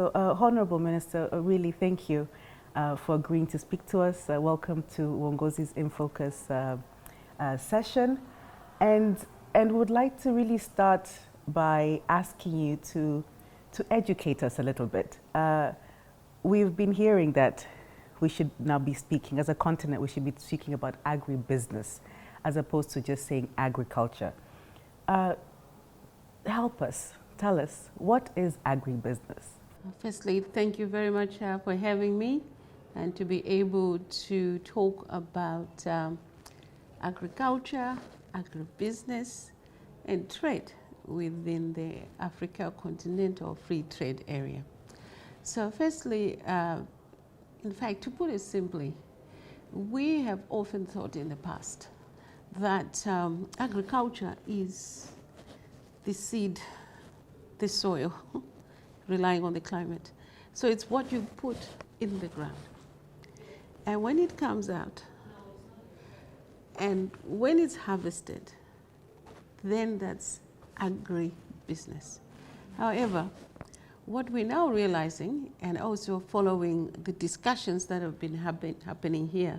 So, Honorable Minister, really thank you for agreeing to speak to us. Welcome to Uongozi's In Focus session. And would like to really start by asking you to educate us a little bit. We've been hearing that we should now be speaking, as a continent, we should be speaking about agribusiness as opposed to just saying agriculture. Help us, tell us, what is agribusiness? Firstly, thank you very much for having me and to be able to talk about agriculture, agribusiness, and trade within the Africa Continental Free Trade Area. So firstly, in fact, to put it simply, we have often thought in the past that agriculture is the seed, the soil, relying on the climate. So it's what you put in the ground. And when it comes out, and when it's harvested, then that's agribusiness. However, what we're now realizing, and also following the discussions that have been happening here,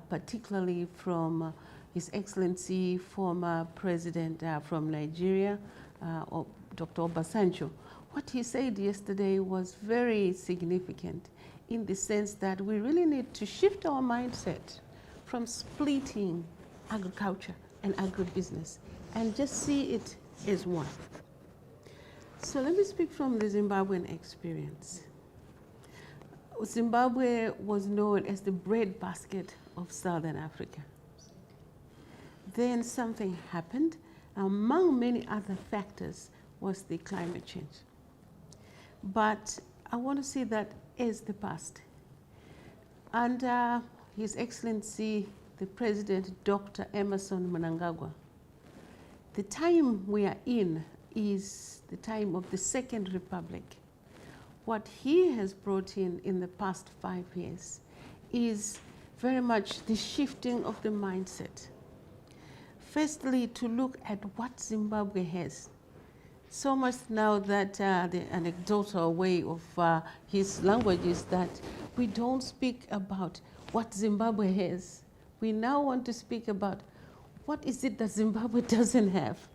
particularly from His Excellency, former President from Nigeria, Dr. Obasanjo, what he said yesterday was very significant in the sense that we really need to shift our mindset from splitting agriculture and agribusiness and just see it as one. So let me speak from the Zimbabwean experience. Zimbabwe was known as the breadbasket of Southern Africa. Then something happened. Among many other factors was the climate change. But I want to see that as the past. Under His Excellency, the President, Dr. Emerson Mnangagwa, the time we are in is the time of the Second Republic. What he has brought in the past 5 years is very much the shifting of the mindset. Firstly, to look at what Zimbabwe has. So much now that the anecdotal way of his language is that we don't speak about what Zimbabwe has. We now want to speak about what is it that Zimbabwe doesn't have.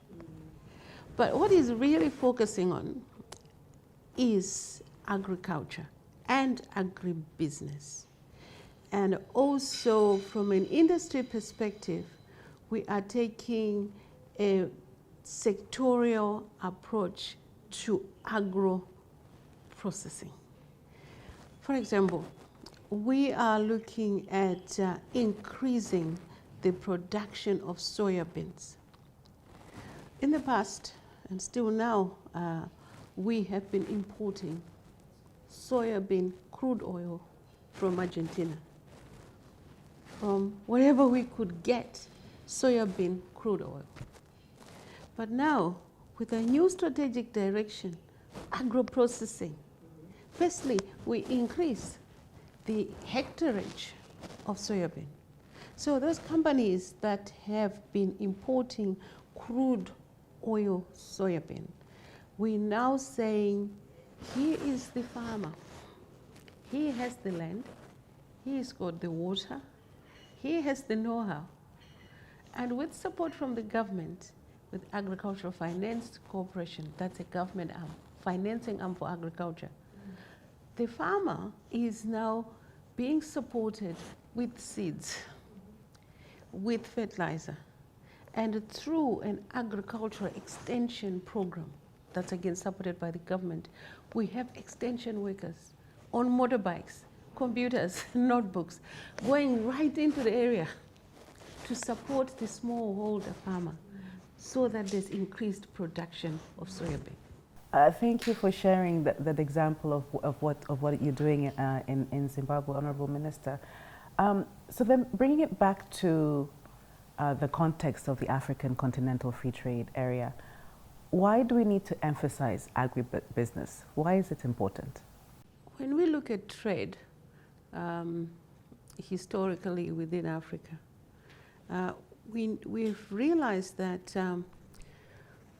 But what he's really focusing on is agriculture and agribusiness. And also from an industry perspective, we are taking a sectorial approach to agro-processing. For example, we are looking at increasing the production of soya beans. In the past, and still now, we have been importing soybean crude oil from Argentina. From wherever we could get soybean crude oil. But now, with a new strategic direction, agro-processing, firstly, we increase the hectareage of soybean. So those companies that have been importing crude oil soybean, we now saying, here is the farmer. He has the land, he's got the water, he has the know-how. And with support from the government, with Agricultural Finance Corporation, that's a government arm, financing arm for agriculture, the farmer is now being supported with seeds, with fertilizer, and through an agricultural extension program that's again supported by the government, we have extension workers on motorbikes, computers, notebooks, going right into the area to support the smallholder farmer so that there's increased production of soybean. Thank you for sharing that example of what you're doing in Zimbabwe, Honorable Minister. So then bringing it back to the context of the African Continental Free Trade Area, why do we need to emphasize agribusiness? Why is it important? When we look at trade, historically within Africa, we've realized that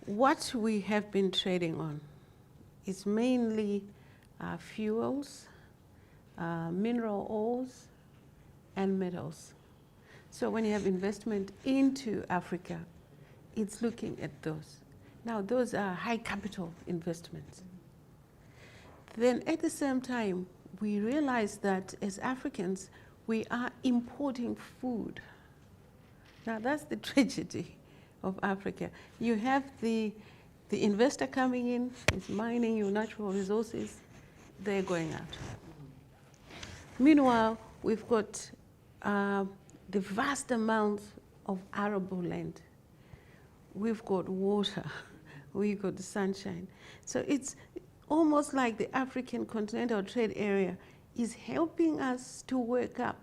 what we have been trading on is mainly fuels, mineral oils, and metals. So when you have investment into Africa, it's looking at those. Now, those are high capital investments. Then at the same time, we realize that as Africans, we are importing food. Now, that's the tragedy of Africa. You have the investor coming in, is mining your natural resources, they're going out. Meanwhile, we've got the vast amounts of arable land. We've got water, we've got the sunshine. So it's almost like the African continental trade area is helping us to wake up,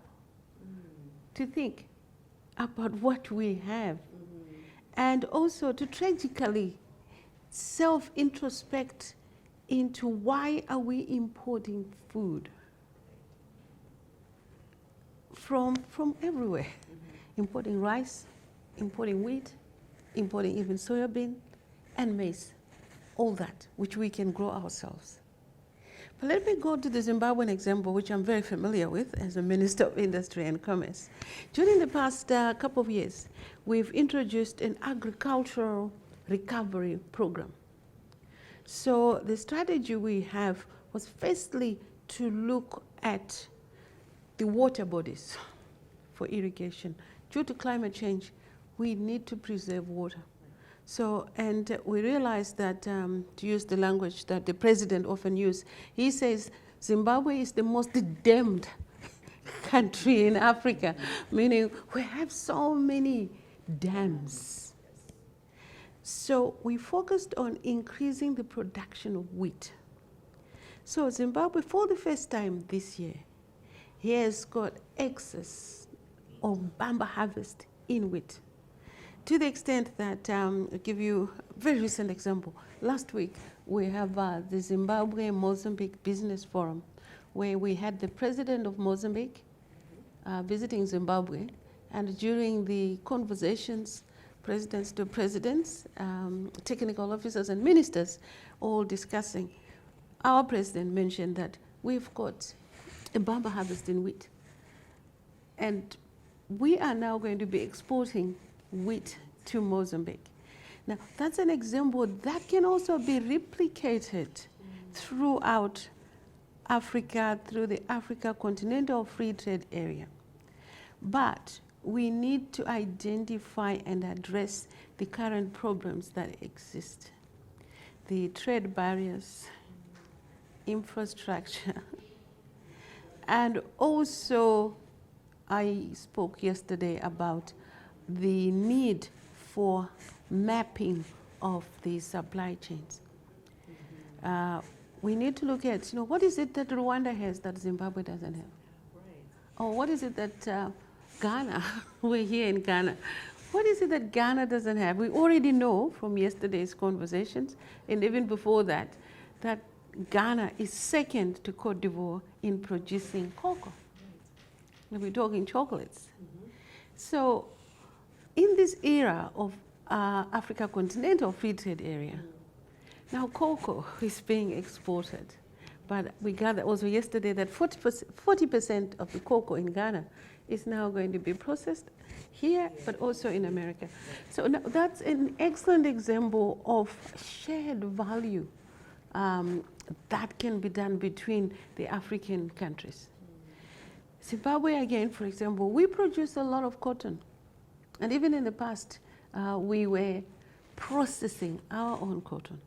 to think about what we have, and also to tragically self-introspect into why are we importing food from everywhere. Importing rice, importing wheat, importing even soybean and maize, all that, which we can grow ourselves. But let me go to the Zimbabwean example, which I'm very familiar with as a Minister of Industry and Commerce. During the past couple of years, we've introduced an agricultural recovery program. So the strategy we have was firstly to look at the water bodies for irrigation. Due to climate change, we need to preserve water. So, and we realized that, to use the language that the president often uses, he says Zimbabwe is the most damned country in Africa, meaning we have so many dams. So we focused on increasing the production of wheat. So Zimbabwe, for the first time this year, he has got excess of bumper harvest in wheat. To the extent that, I'll give you a very recent example. Last week, we have the Zimbabwe-Mozambique Business Forum, where we had the president of Mozambique visiting Zimbabwe, and during the conversations, presidents to presidents, technical officers and ministers, all discussing, our president mentioned that we've got a bumper harvest in wheat. And we are now going to be exporting wheat to Mozambique. Now, that's an example that can also be replicated throughout Africa, through the Africa Continental Free Trade Area. But we need to identify and address the current problems that exist. The trade barriers, infrastructure, and also I spoke yesterday about the need for mapping of the supply chains. We need to look at, what is it that Rwanda has that Zimbabwe doesn't have? Right. Or what is it that Ghana, we're here in Ghana, what is it that Ghana doesn't have? We already know from yesterday's conversations, and even before that, that Ghana is second to Cote d'Ivoire in producing cocoa. Right. We're talking chocolates. So in this era of Africa Continental Free Trade Area, now cocoa is being exported. But we gathered also yesterday that 40% of the cocoa in Ghana is now going to be processed here, but also in America. So now that's an excellent example of shared value that can be done between the African countries. Zimbabwe, again, for example, we produce a lot of cotton. And even in the past, we were processing our own cotton.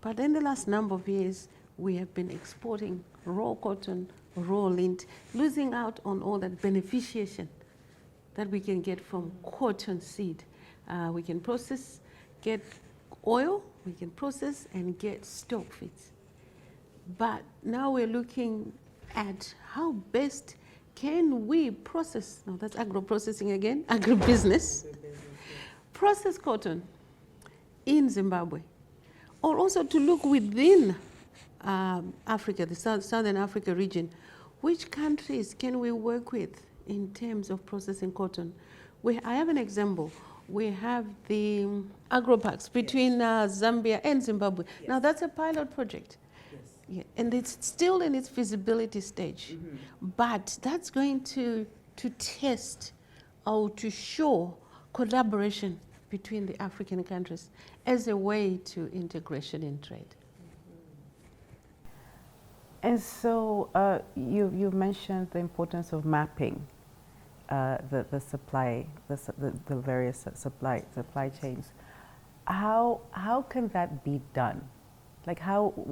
But in the last number of years, we have been exporting raw cotton, raw lint, losing out on all that beneficiation that we can get from cotton seed. We can process, get oil, we can process and get stock feeds. But now we're looking at how best can we process, now that's agro-processing again, agribusiness, process cotton in Zimbabwe, or also to look within Africa, the Southern Africa region, which countries can we work with in terms of processing cotton? I have an example. We have the agro-parks between Zambia and Zimbabwe. Yes. Now that's a pilot project. Yes. Yeah, and it's still in its feasibility stage, but that's going to test or to show collaboration between the African countries as a way to integration in trade. And so you mentioned the importance of mapping the supply, the various supply chains. How can that be done? Like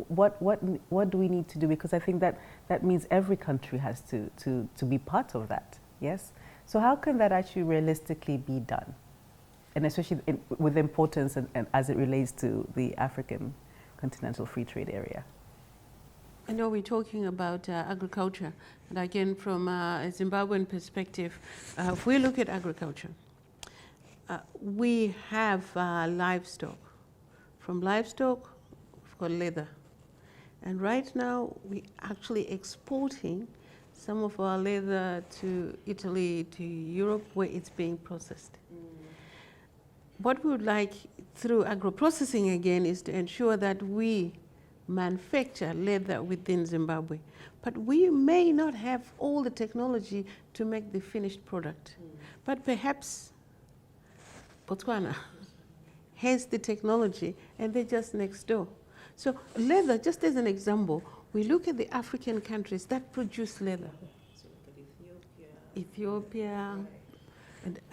what do we need to do? Because I think that means every country has to be part of that. Yes. So how can that actually realistically be done, and especially with importance and as it relates to the African Continental Free Trade Area? I know we're talking about agriculture, and again, from a Zimbabwean perspective, if we look at agriculture, we have livestock. From livestock, we've got leather. And right now, we're actually exporting some of our leather to Italy, to Europe, where it's being processed. What we would like through agro-processing again is to ensure that we manufacture leather within Zimbabwe. But we may not have all the technology to make the finished product. But perhaps Botswana has the technology and they're just next door. So leather, just as an example, we look at the African countries that produce leather. So Ethiopia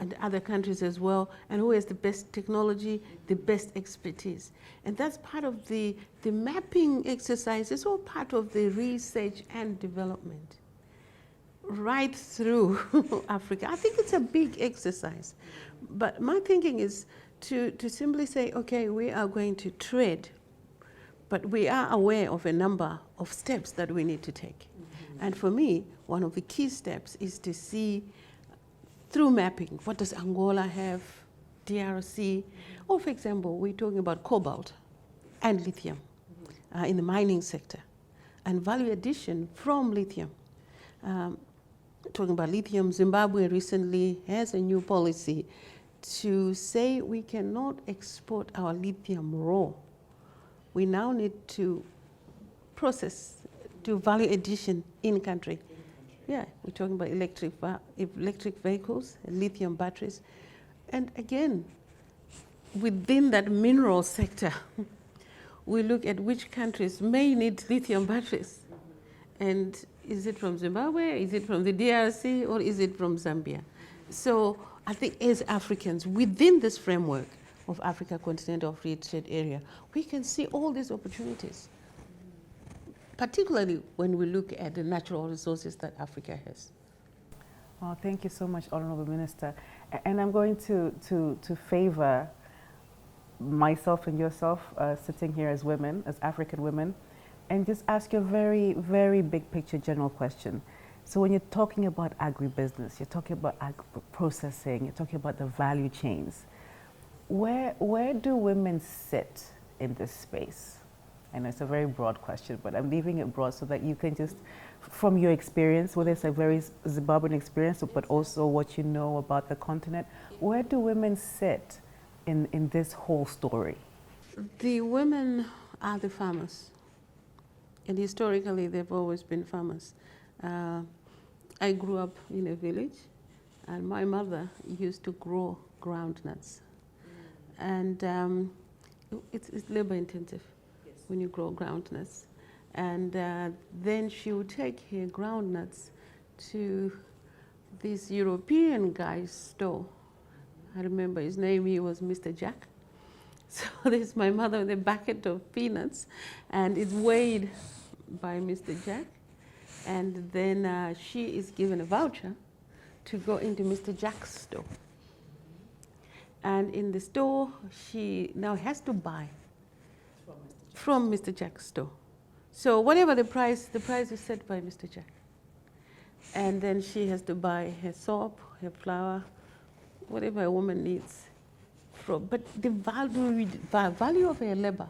and other countries as well, and who has the best technology, the best expertise. And that's part of the mapping exercise. It's all part of the research and development right through Africa. I think it's a big exercise. But my thinking is to simply say, okay, we are going to trade, but we are aware of a number of steps that we need to take. And for me, one of the key steps is to see through mapping, what does Angola have, DRC, or for example, we're talking about cobalt and lithium in the mining sector, and value addition from lithium. Talking about lithium, Zimbabwe recently has a new policy to say we cannot export our lithium raw. We now need to process, do value addition in country. Yeah, we're talking about electric vehicles, lithium batteries. And again, within that mineral sector, we look at which countries may need lithium batteries. And is it from Zimbabwe, is it from the DRC, or is it from Zambia? So I think as Africans, within this framework of Africa Continental Free Trade Area, we can see all these opportunities, particularly when we look at the natural resources that Africa has. Well, thank you so much, Honorable Minister. And I'm going to favor myself and yourself sitting here as women, as African women, and just ask you a very, very big picture general question. So when you're talking about agribusiness, you're talking about processing, you're talking about the value chains, where do women sit in this space? I know it's a very broad question, but I'm leaving it broad so that you can just, from your experience, whether it's a very Zimbabwean experience, but also what you know about the continent, where do women sit in this whole story? The women are the farmers. And historically, they've always been farmers. I grew up in a village, and my mother used to grow groundnuts. And it's labor intensive when you grow groundnuts. And then she would take her groundnuts to this European guy's store. I remember his name, he was Mr. Jack. So there's my mother with a bucket of peanuts, and it's weighed by Mr. Jack. And then she is given a voucher to go into Mr. Jack's store. And in the store, she now has to buy from Mr. Jack's store. So whatever the price is set by Mr. Jack. And then she has to buy her soap, her flour, whatever a woman needs. But the value of her labor,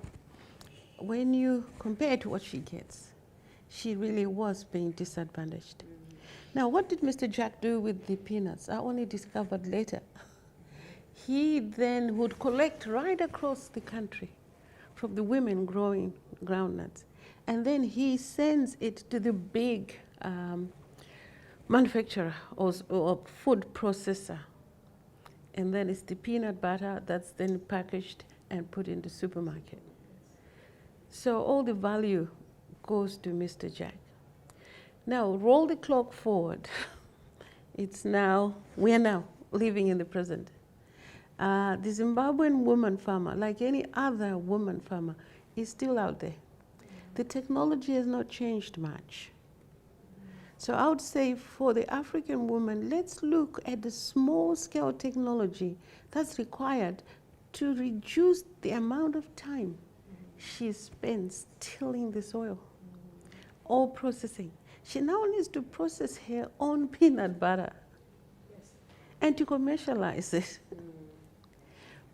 when you compare it to what she gets, she really was being disadvantaged. Now, what did Mr. Jack do with the peanuts? I only discovered later. He then would collect right across the country from the women growing groundnuts and then he sends it to the big manufacturer or food processor. And then it's the peanut butter that's then packaged and put in the supermarket. So all the value goes to Mr. Jack. Now roll the clock forward. We are now living in the present. The Zimbabwean woman farmer, like any other woman farmer, is still out there. The technology has not changed much. So I would say for the African woman, let's look at the small-scale technology that's required to reduce the amount of time she spends tilling the soil or processing. She now needs to process her own peanut butter and to commercialize it.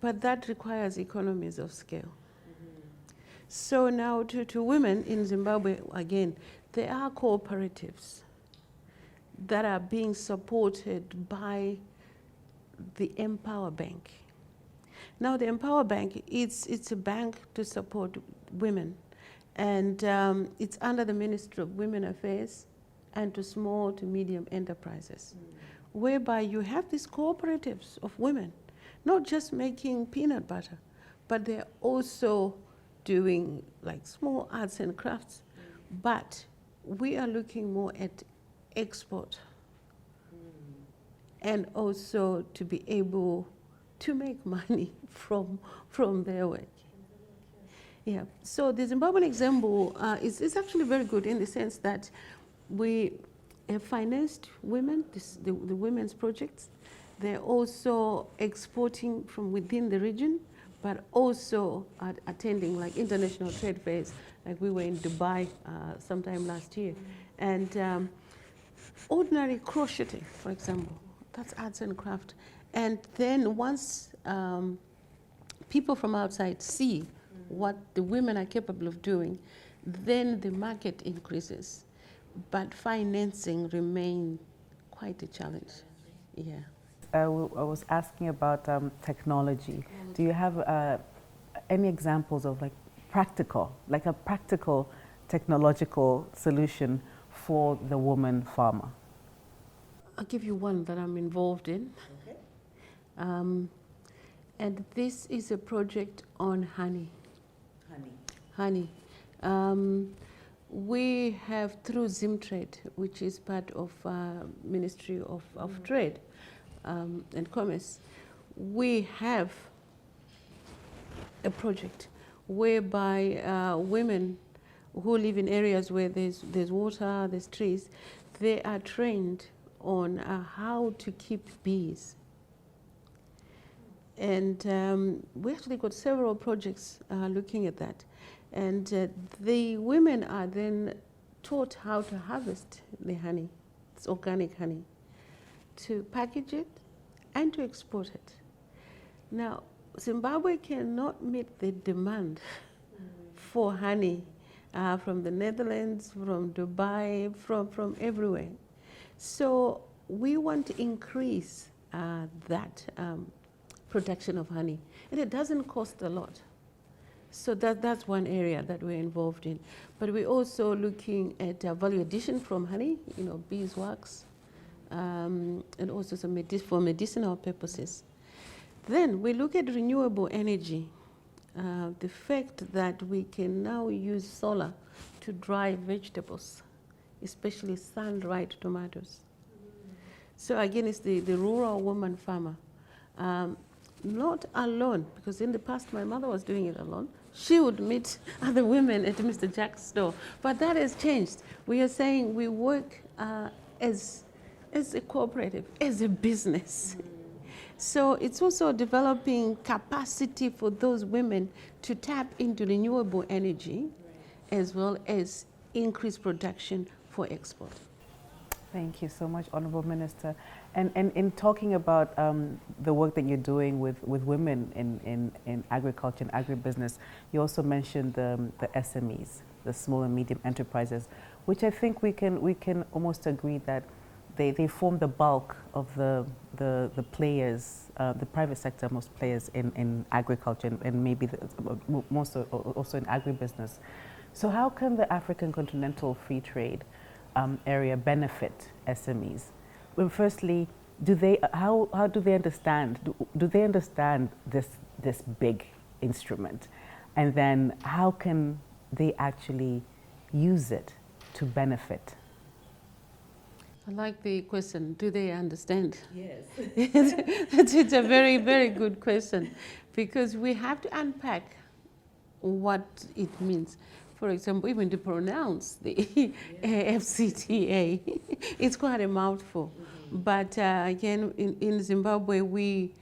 But that requires economies of scale. So now to women in Zimbabwe, again, there are cooperatives that are being supported by the Empower Bank. Now the Empower Bank, it's a bank to support women, and it's under the Ministry of Women Affairs and to small to medium enterprises, whereby you have these cooperatives of women, not just making peanut butter, but they're also doing like small arts and crafts. But we are looking more at export and also to be able to make money from their work. Yeah, so the Zimbabwean example is actually very good in the sense that we have financed women, the women's projects. They're also exporting from within the region, but also attending like international trade fairs. Like we were in Dubai sometime last year. And ordinary crocheting, for example, that's arts and craft. And then once people from outside see what the women are capable of doing, then the market increases. But financing remains quite a challenge. Yeah. I was asking about technology. Do you have any examples of like a practical technological solution for the woman farmer? I'll give you one that I'm involved in. Okay. And this is a project on honey. Honey. We have through Zimtrade, which is part of Ministry of Trade and Commerce, we have a project whereby women who live in areas where there's water, there's trees, they are trained on how to keep bees. And we actually got several projects looking at that. And the women are then taught how to harvest the honey, it's organic honey, to package it and to export it. Now, Zimbabwe cannot meet the demand for honey from the Netherlands, from Dubai, from everywhere. So we want to increase that production of honey. And it doesn't cost a lot. So that's one area that we're involved in. But we're also looking at value addition from honey, beeswax, and also some for medicinal purposes. Then we look at renewable energy. The fact that we can now use solar to dry vegetables, especially sun-dried tomatoes. So again, it's the rural woman farmer. Not alone, because in the past my mother was doing it alone. She would meet other women at Mr. Jack's store. But that has changed. We are saying we work as a cooperative, as a business. So it's also developing capacity for those women to tap into renewable energy, as well as increase production for export. Thank you so much, Honorable Minister. And in talking about the work that you're doing with women in agriculture and agribusiness, you also mentioned the SMEs, the small and medium enterprises, which I think we can almost agree that they form the bulk of the players, the private sector, most players in agriculture and maybe also in agribusiness. So how can the African Continental Free Trade area benefit SMEs? Well, firstly, how do they understand? Do they understand this big instrument? And then how can they actually use it to benefit? I like the question, do they understand? Yes. It's a very, very good question, because we have to unpack what it means. For example, even to pronounce the AFCTA, it's quite a mouthful. But again, in Zimbabwe, we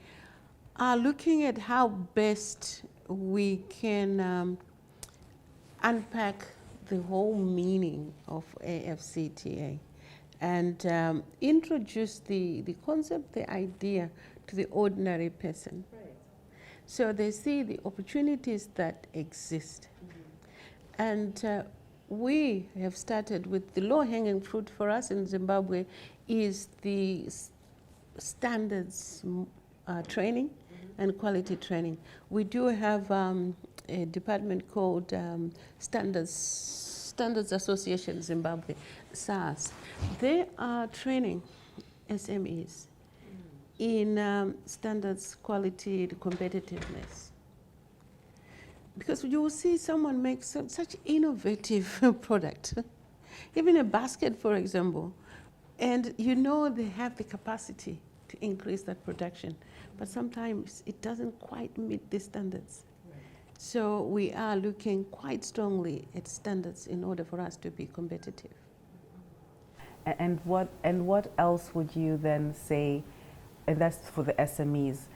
are looking at how best we can unpack the whole meaning of AFCTA and introduce the concept, the idea to the ordinary person. Right. So they see the opportunities that exist. And we have started with the low-hanging fruit for us in Zimbabwe is the standards training and quality training. We do have a department called Standards Association Zimbabwe, SARS. They are training SMEs in standards, quality, competitiveness. Because you will see someone make such innovative product, even a basket, for example, and you know they have the capacity to increase that production, but sometimes it doesn't quite meet the standards. Right. So we are looking quite strongly at standards in order for us to be competitive. And what else would you then say, and that's for the SMEs,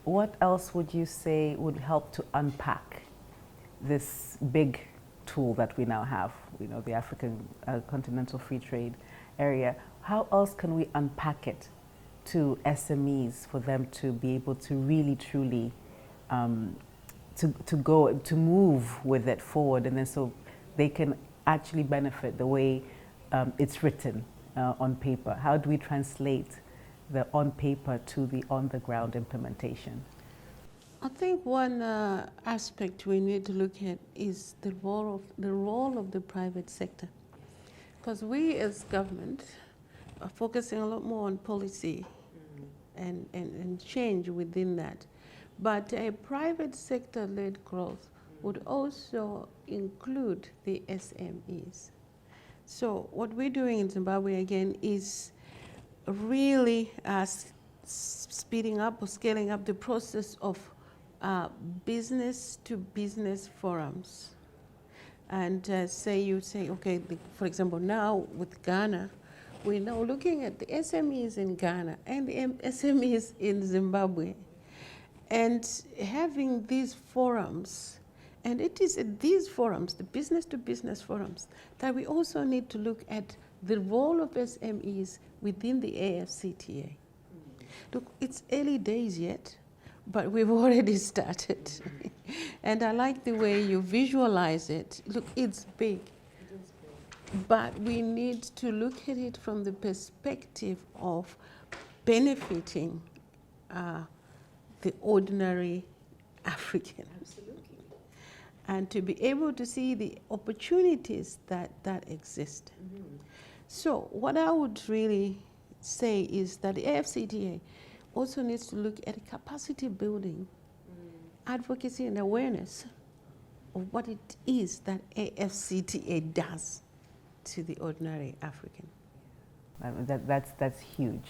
what else would you say would help to unpack this big tool that we now have, the African Continental Free Trade area? How else can we unpack it to SMEs for them to be able to really, truly, to move with it forward, and then so they can actually benefit the way it's written on paper? How do we translate the on paper to the on the ground implementation? I think one aspect we need to look at is the role of the private sector, because we as government are focusing a lot more on policy and change within that. But a private sector-led growth would also include the SMEs. So what we're doing in Zimbabwe again is really speeding up or scaling up the process of business-to-business forums. And you say, okay, for example, now with Ghana, we're now looking at the SMEs in Ghana and the SMEs in Zimbabwe, and having these forums. And it is at these forums, the business-to-business forums, that we also need to look at the role of SMEs within the AFCTA. Look, it's early days yet, but we've already started. And I like the way you visualize it. Look, it's big. But we need to look at it from the perspective of benefiting the ordinary African. Absolutely. And to be able to see the opportunities that exist. So what I would really say is that the AFCTA also needs to look at capacity building, advocacy and awareness of what it is that AFCTA does to the ordinary African. That's huge.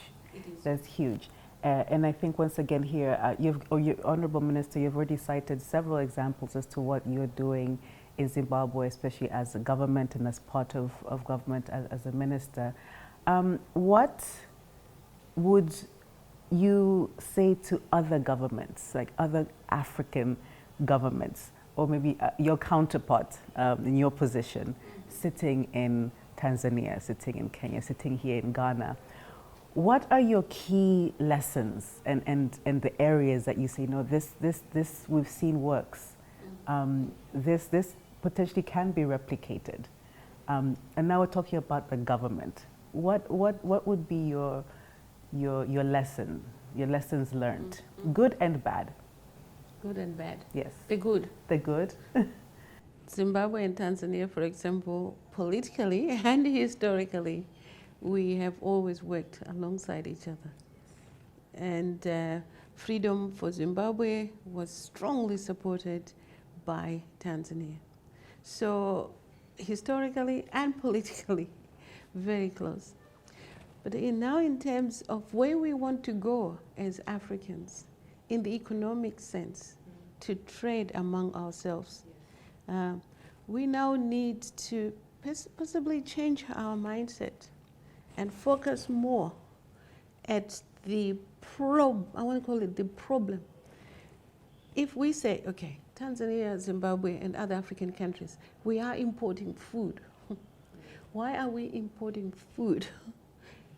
That's huge. And I think once again here, your Honorable Minister, you've already cited several examples as to what you're doing in Zimbabwe, especially as a government and as part of government as a minister. What would you say to other governments, like other African governments, or maybe your counterpart in your position, sitting in Tanzania, sitting in Kenya, sitting here in Ghana? What are your key lessons and the areas that you say, no, this we've seen works. This potentially can be replicated. And now we're talking about the government. What would be your lessons learned, good and bad? Good and bad. Yes. The good. The good. Zimbabwe and Tanzania, for example, politically and historically, we have always worked alongside each other. And freedom for Zimbabwe was strongly supported by Tanzania. So historically and politically, very close. But now in terms of where we want to go as Africans, in the economic sense, to trade among ourselves, we now need to possibly change our mindset and focus more at the I want to call it the problem. If we say, okay, Tanzania, Zimbabwe, and other African countries, we are importing food. Why are we importing food?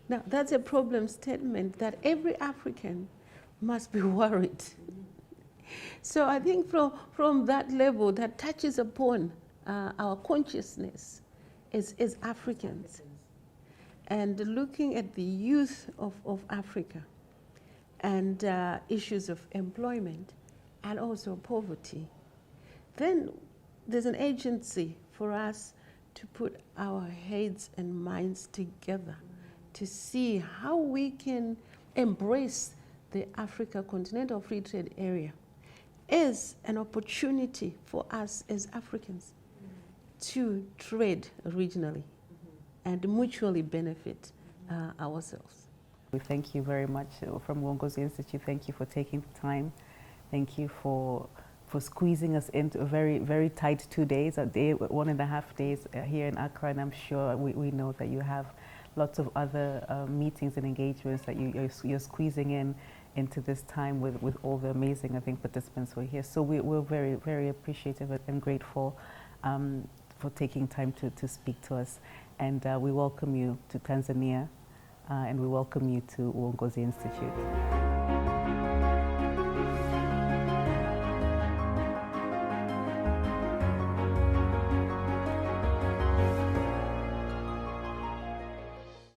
Now, that's a problem statement that every African must be worried. So I think from that level, that touches upon our consciousness as Africans, and looking at the youth of Africa and issues of employment and also poverty, then there's an agency for us to put our heads and minds together to see how we can embrace the Africa Continental Free Trade Area as an opportunity for us as Africans to trade regionally and mutually benefit ourselves. We thank you very much from Uongozi Institute. Thank you for taking the time. Thank you for squeezing us into a very, very tight 2 days, a day, 1.5 days here in Accra, and I'm sure we know that you have lots of other meetings and engagements that you're squeezing into this time with all the amazing, I think, participants who are here. So we're very, very appreciative and grateful for taking time to speak to us. And we welcome you to Tanzania, and we welcome you to Uongozi Institute.